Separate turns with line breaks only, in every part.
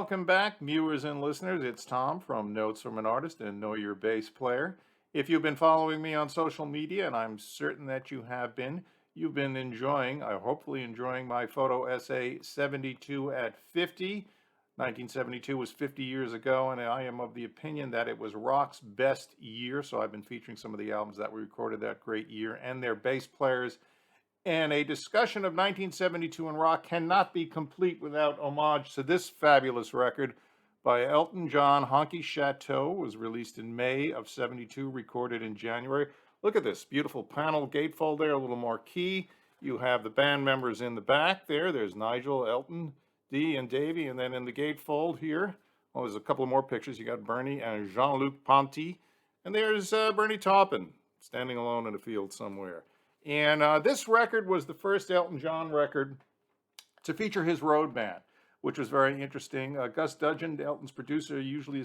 welcome back, viewers and listeners. It's Tom from Notes from an Artist and Know Your Bass Player. If you've been following me on social media, and I'm certain that you have been, you've been enjoying, hopefully enjoying my photo essay 72 at 50. 1972 was 50 years ago, and I am of the opinion that it was rock's best year. So I've been featuring some of the albums that were recorded that great year and their bass players. And a discussion of 1972 in rock cannot be complete without homage to this fabulous record by Elton John. Honky Chateau was released in May of 72, recorded in January. Look at this beautiful panel gatefold there, a little marquee. You have the band members in the back there. There's Nigel, Elton, Dee, and Davey. And then in the gatefold here, well, there's a couple more pictures. You got Bernie and Jean-Luc Ponty. And there's Bernie Taupin standing alone in a field somewhere. And this record was the first Elton John record to feature his road band, which was very interesting. Gus Dudgeon, Elton's producer, usually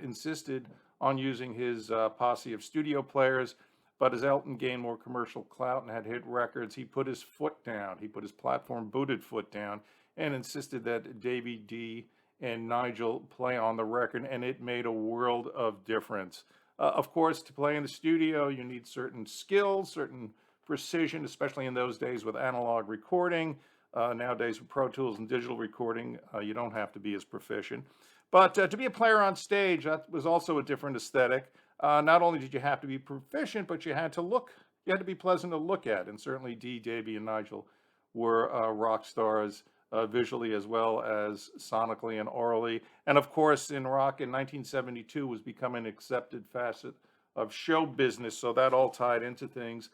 insisted on using his posse of studio players, but as Elton gained more commercial clout and had hit records, he put his foot down. He put his platform-booted foot down and insisted that Davey D and Nigel play on the record, and it made a world of difference. Of course, to play in the studio, you need certain skills, certain precision, especially in those days with analog recording. Nowadays with Pro Tools and digital recording, you don't have to be as proficient. But to be a player on stage, that was also a different aesthetic. Not only did you have to be proficient, but you had to be pleasant to look at. And certainly Dee, Davey, and Nigel were rock stars visually as well as sonically and orally. And of course, in rock in 1972 was becoming an accepted facet of show business, so that all tied into things.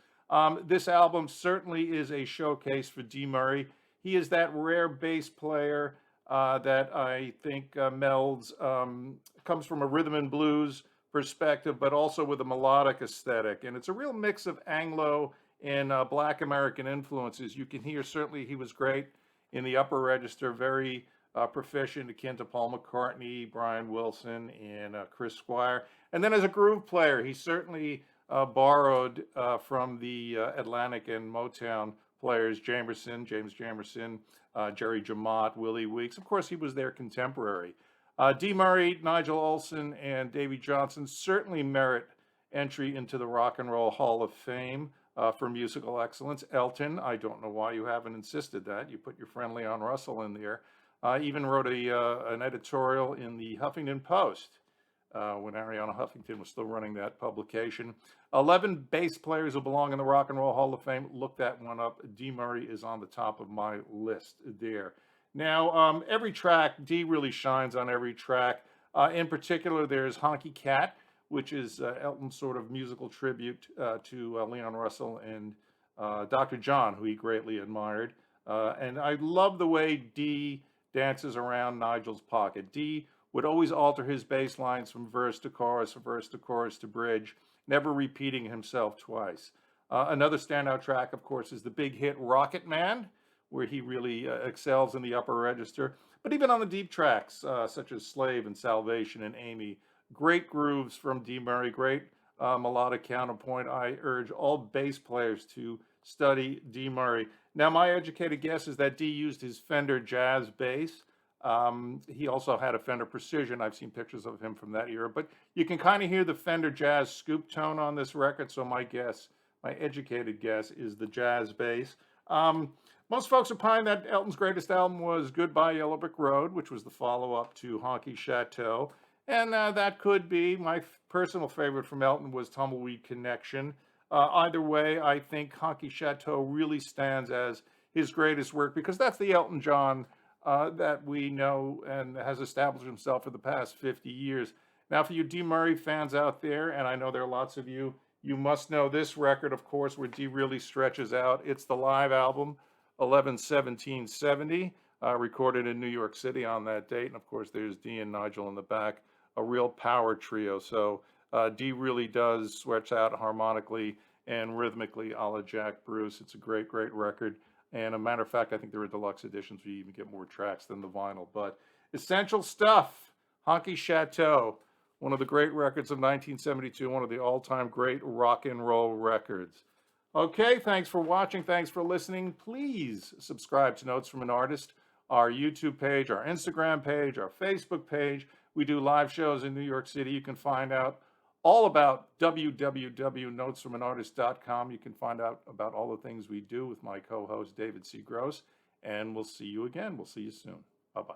This album certainly is a showcase for Dee Murray. He is that rare bass player that I think melds, comes from a rhythm and blues perspective, but also with a melodic aesthetic. And it's a real mix of Anglo and Black American influences. You can hear certainly he was great in the upper register, very proficient, akin to Paul McCartney, Brian Wilson, and Chris Squire. And then as a groove player, he certainly borrowed from the Atlantic and Motown players, James Jamerson, Jerry Jamott, Willie Weeks. Of course, he was their contemporary. Dee Murray, Nigel Olsson, and Davy Johnson certainly merit entry into the Rock and Roll Hall of Fame for musical excellence. Elton, I don't know why you haven't insisted that. You put your friend Leon Russell in there. Even wrote an editorial in the Huffington Post when Ariana Huffington was still running that publication. 11 bass players who belong in the Rock and Roll Hall of Fame. Look that one up. Dee Murray is on the top of my list there. Now, every track, Dee really shines on every track. In particular, there's Honky Cat, which is Elton's sort of musical tribute to Leon Russell and Dr. John, who he greatly admired. And I love the way Dee dances around Nigel's pocket. Dee would always alter his bass lines from verse to chorus to bridge, never repeating himself twice. Another standout track, of course, is the big hit Rocket Man, where he really excels in the upper register. But even on the deep tracks, such as Slave and Salvation and Amy, great grooves from Dee Murray, great melodic counterpoint. I urge all bass players to study Dee Murray. Now, my educated guess is that Dee used his Fender Jazz bass. He also had a Fender Precision. I've seen pictures of him from that era, but you can kind of hear the Fender Jazz scoop tone on this record. So my educated guess is the jazz bass. Most folks opine that Elton's greatest album was Goodbye Yellow Brick Road, which was the follow-up to Honky Chateau. And that could be. My personal favorite from Elton was Tumbleweed Connection. Either way, I think Honky Chateau really stands as his greatest work because that's the Elton John that we know and has established himself for the past 50 years. Now, for you Dee Murray fans out there, and I know there are lots of you, you must know this record, of course, where Dee really stretches out. It's the live album, 11/17/70, recorded in New York City on that date. And of course, there's Dee and Nigel in the back, a real power trio. So Dee really does stretch out harmonically and rhythmically a la Jack Bruce. It's a great, great record. And a matter of fact, I think there are deluxe editions where you even get more tracks than the vinyl. But essential stuff, Honky Chateau, one of the great records of 1972, one of the all-time great rock and roll records. Okay, thanks for watching. Thanks for listening. Please subscribe to Notes from an Artist our YouTube page, our Instagram page, our Facebook page. We do live shows in New York City. You can find out all about www.notesfromanartist.com. You can find out about all the things we do with my co-host, David C. Gross. And we'll see you again. We'll see you soon. Bye-bye.